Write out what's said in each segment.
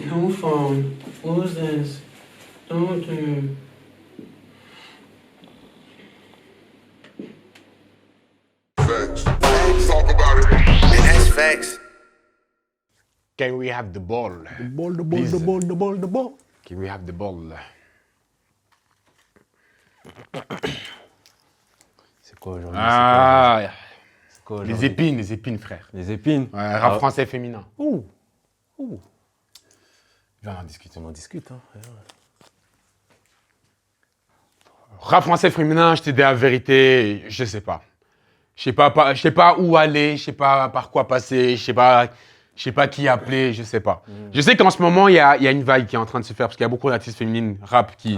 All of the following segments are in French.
No phone. Who's this? Don't do. Facts. Talk about it. And that's facts. Can we have the ball? The ball, the ball, Please. the ball, the ball, the ball. Can we have the ball? C'est quoi aujourd'hui? Ah, C'est quoi les aujourd'hui? épines, frère. Les épines. Ouais, rap français féminin. Ouh. Ouh. Viens, on discute. On en discute, hein. Rap français féminin, je te dis la vérité, je sais pas. Je sais pas où aller, je sais pas par quoi passer, je sais pas qui appeler, je sais pas. Je sais qu'en ce moment, il y a une vague qui est en train de se faire parce qu'il y a beaucoup d'artistes féminines rap qui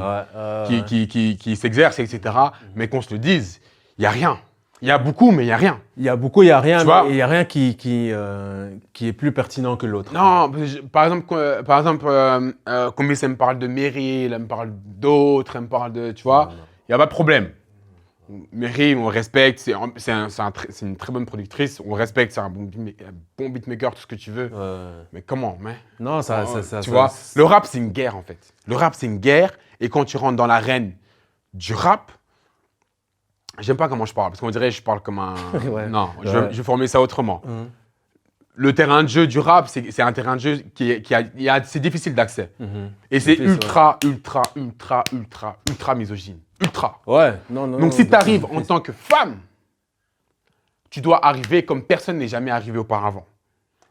s'exercent, etc. Mais qu'on se le dise, il y a rien. Il y a beaucoup, mais il y a rien. Il y a beaucoup, il y a rien, Tu vois? mais il y a rien qui est plus pertinent que l'autre. Non, par exemple, Combis, elle me parle de Meryl, elle me parle d'autres, elle me parle de, tu vois, il n'y a pas de problème. Meryl, on respecte, c'est une très bonne productrice, on respecte, c'est un bon beatmaker, tout ce que tu veux. Mais comment, mais Non, tu vois, le rap, c'est une guerre, en fait. Le rap, c'est une guerre, et quand tu rentres dans l'arène du rap, j'aime pas comment je parle, parce qu'on dirait que je parle comme un... Ouais. Non, je vais formuler ça autrement. Le terrain de jeu du rap, c'est un terrain de jeu c'est difficile d'accès. Et c'est Difficile, ultra misogyne. Ultra. Ouais, non. Donc si tu arrives en tant que femme, tu dois arriver comme personne n'est jamais arrivé auparavant.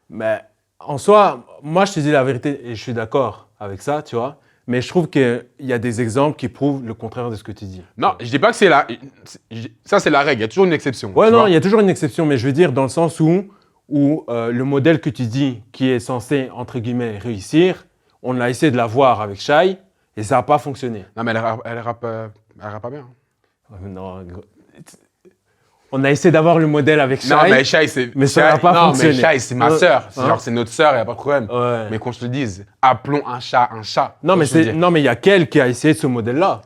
Mais en soi, moi, je te dis la vérité et je suis d'accord avec ça, tu vois. Mais je trouve qu'il y a des exemples qui prouvent le contraire de ce que tu dis. Non, je dis pas que c'est la... Ça, c'est la règle. Il y a toujours une exception. Ouais, tu non, vois. il y a toujours une exception, mais je veux dire dans le sens où le modèle que tu dis qui est censé, entre guillemets, réussir, on a essayé de l'avoir avec Shai et ça n'a pas fonctionné. Non, mais elle rappe pas bien. Non, on a essayé d'avoir le modèle avec Shai. Non, mais Shai, c'est... Mais ça n'a pas fonctionné. Non, mais Shai, c'est ma sœur. C'est Hein? genre, c'est notre sœur, il n'y a pas de problème. Ouais. Mais qu'on se le dise, appelons un chat un chat. Non, mais Faut se le dire. non, mais il y a qu'elle qui a essayé de ce modèle-là.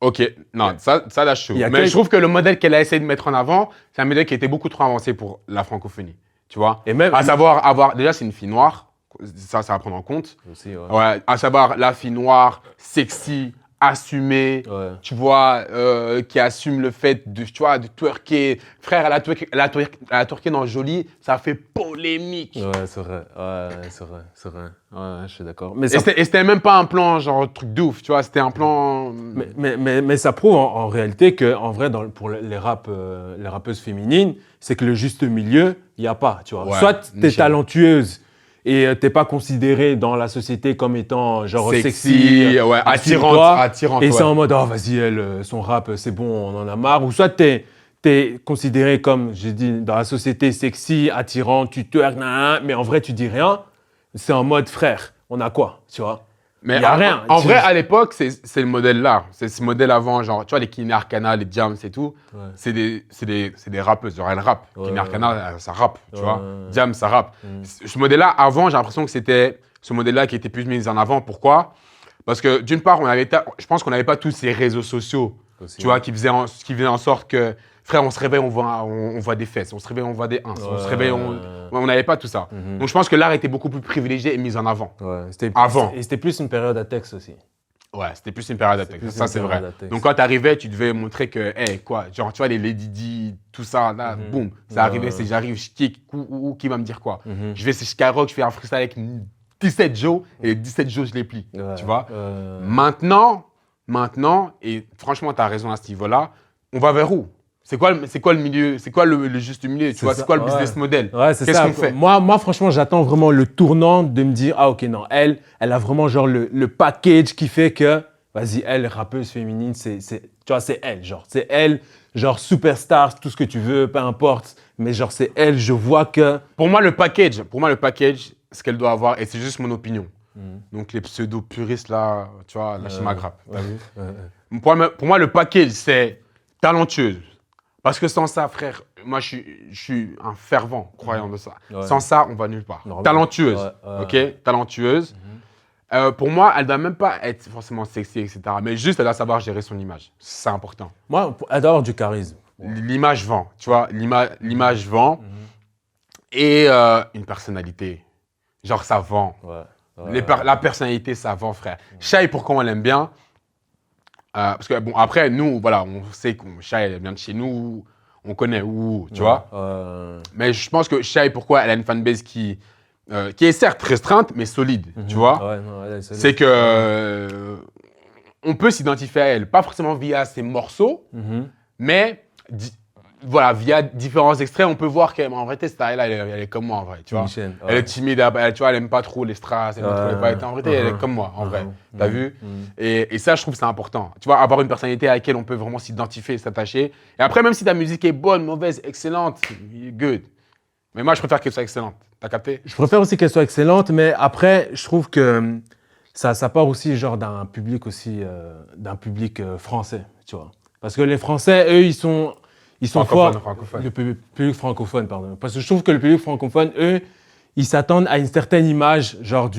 Ok, non, ça là, je suis chaud. Il y a Mais quel- je trouve que le modèle qu'elle a essayé de mettre en avant, c'est un modèle qui était beaucoup trop avancé pour la francophonie. Tu vois? Et même- À savoir avoir... Déjà, c'est une fille noire. Ça va prendre en compte. Aussi, ouais. Ouais, à savoir la fille noire, sexy, assumée, Ouais. tu vois, qui assume le fait de, tu vois, de twerker. Frère, elle a twerké dans Jolie, ça a fait polémique. Ouais, c'est vrai. Ouais, c'est vrai. Ouais, je suis d'accord. Mais Et c'était même pas un plan genre truc de ouf, tu vois, c'était un plan... Mais ça prouve en réalité que, en vrai, pour les rappeuses féminines, c'est que le juste milieu, il n'y a pas, tu vois. Ouais, Soit tu es nickel. talentueuse et t'es pas considérée dans la société comme étant genre Sexy, sexy, ouais, assume-toi. attirante, Et ouais. c'est en mode, oh vas-y, son rap, c'est bon, on en a marre. Ou soit t'es considéré comme, j'ai dit, dans la société sexy, attirant, tu twerk, mais en vrai, tu dis rien. C'est en mode, frère, on a quoi, tu vois? Mais Il y a rien. En vrai, à l'époque, c'est le modèle là. C'est ce modèle avant, genre, tu vois, les Kiné Arcana, les Jams et tout. Ouais. C'est des rappeuses, genre, elles rappent. Ouais, Kiné ouais. Arcana, ça rappe, tu vois. Ouais. Jams, ça rappe. Ce modèle-là, avant, j'ai l'impression que c'était ce modèle-là qui était plus mis en avant. Pourquoi? Parce que d'une part, je pense qu'on n'avait pas tous ces réseaux sociaux, Aussi, tu vois, qui faisaient en sorte que, frère, on se réveille, on voit des fesses. On se réveille, on voit des ins. On se réveille, on n'avait pas tout ça. Donc, je pense que l'art était beaucoup plus privilégié et mis en avant. Ouais, Avant. Et c'était plus une période à texte aussi. Ouais, c'était plus une période plus d'attaque. Ça, une c'est vrai. période d'attaque. Donc, quand tu arrivais, tu devais montrer que, hey, quoi, genre, tu vois, les Lady Di, tout ça, là, boum, ça arrivait, c'est j'arrive, je kick, ou qui va me dire quoi. Je vais chez Skyrock, je fais un freestyle avec 17 Joe, et les 17 Joe, je les plie. Ouais. Tu vois Maintenant, et franchement, tu as raison à ce niveau-là, on va vers où? C'est quoi le milieu? C'est quoi le juste milieu? Tu vois, ça, c'est quoi le ouais. business model? Ouais, c'est Qu'est-ce ça. qu'on fait? Moi, franchement, j'attends vraiment le tournant de me dire, ah, ok, non, elle a vraiment genre le package qui fait que, vas-y, elle, rappeuse féminine, tu vois, c'est elle, genre. C'est elle, genre superstar, tout ce que tu veux, peu importe. Mais genre, c'est elle, je vois que... Pour moi, le package, ce qu'elle doit avoir, et c'est juste mon opinion. Donc, les pseudo-puristes, là, tu vois, lâchez ma grappe. Ouais. Pour moi, le package, c'est talentueuse. Parce que sans ça, frère, moi, je suis un fervent croyant de ça. Ouais. Sans ça, on va nulle part. Normal. Talentueuse, Ouais. ok? Talentueuse. Pour moi, elle ne doit même pas être forcément sexy, etc. Mais juste, elle doit savoir gérer son image. C'est important. Moi, elle doit avoir du charisme. L'image vend, tu vois. L'image vend. Et une personnalité. Genre, ça vend. La personnalité, ça vend, frère. Shai, pourquoi on l'aime bien? Parce que, bon, après, nous, voilà, on sait que Shai, elle vient de chez nous. On connaît où, tu vois. Mais je pense que Shai, pourquoi elle a une fanbase qui est certes restreinte, mais solide, tu vois. C'est que on peut s'identifier à elle, pas forcément via ses morceaux, mais voilà, via différents extraits, on peut voir qu'en vrai, Style, elle est comme moi, en vrai, tu vois. Elle est timide, tu vois, elle aime pas trop les strass, elle aime pas trop les paillettes. En vrai, elle est comme moi, en vrai. T'as vu? Et ça, je trouve que c'est important. Tu vois, avoir une personnalité à laquelle on peut vraiment s'identifier, s'attacher. Et après, même si ta musique est bonne, mauvaise, excellente, good. Mais moi, je préfère qu'elle soit excellente. T'as capté? Je préfère aussi qu'elle soit excellente, mais après, je trouve que ça part aussi genre d'un public aussi, français, tu vois. Parce que les Français, eux, ils sont forts. Francophone. Le public francophone, pardon. Parce que je trouve que le public francophone, eux, ils s'attendent à une certaine image, genre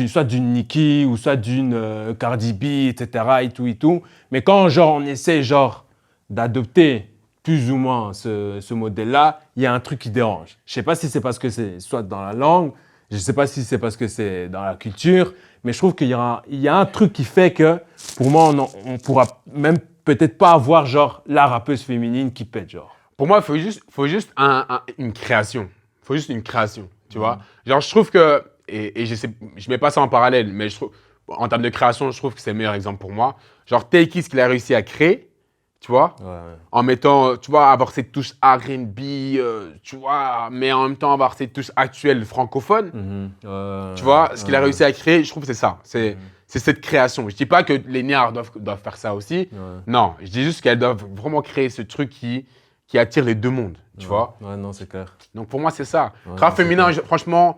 soit d'une Nicki ou soit d'une Cardi B, etc. et tout. Mais quand genre on essaie genre d'adopter plus ou moins ce modèle-là, il y a un truc qui dérange. Je sais pas si c'est parce que c'est soit dans la langue, je sais pas si c'est parce que c'est dans la culture, mais je trouve qu'il y a un truc qui fait que, pour moi, on pourra même peut-être pas avoir genre la rappeuse féminine qui pète, genre. Pour moi, il faut juste une création. Il faut juste une création, tu vois. Genre, je trouve que, et je mets pas ça en parallèle, mais je trouve, en termes de création, je trouve que c'est le meilleur exemple pour moi. Genre, Take It, ce qu'il a réussi à créer, tu vois, en mettant, tu vois, avoir cette touche R&B, tu vois, mais en même temps avoir cette touche actuelle francophone, tu vois, ce qu'il a réussi à créer, je trouve que c'est ça, c'est cette création. Je dis pas que les Niards doivent faire ça aussi, non, je dis juste qu'elles doivent vraiment créer ce truc qui attire les deux mondes, tu vois. Ouais, non, c'est clair. Donc pour moi, c'est ça. Rap féminin, franchement,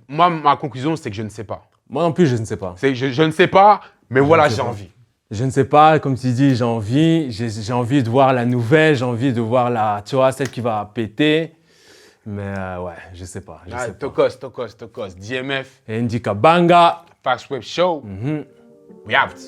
moi, ma conclusion, c'est que je ne sais pas. Moi non plus, je ne sais pas. Je ne sais pas, mais voilà, j'ai envie. Je ne sais pas, comme tu dis, j'ai envie de voir la nouvelle, j'ai envie de voir tu vois, celle qui va péter. Mais ouais, je sais pas. Tokos, DMF, Indica Banga. Fast Web Show, we out.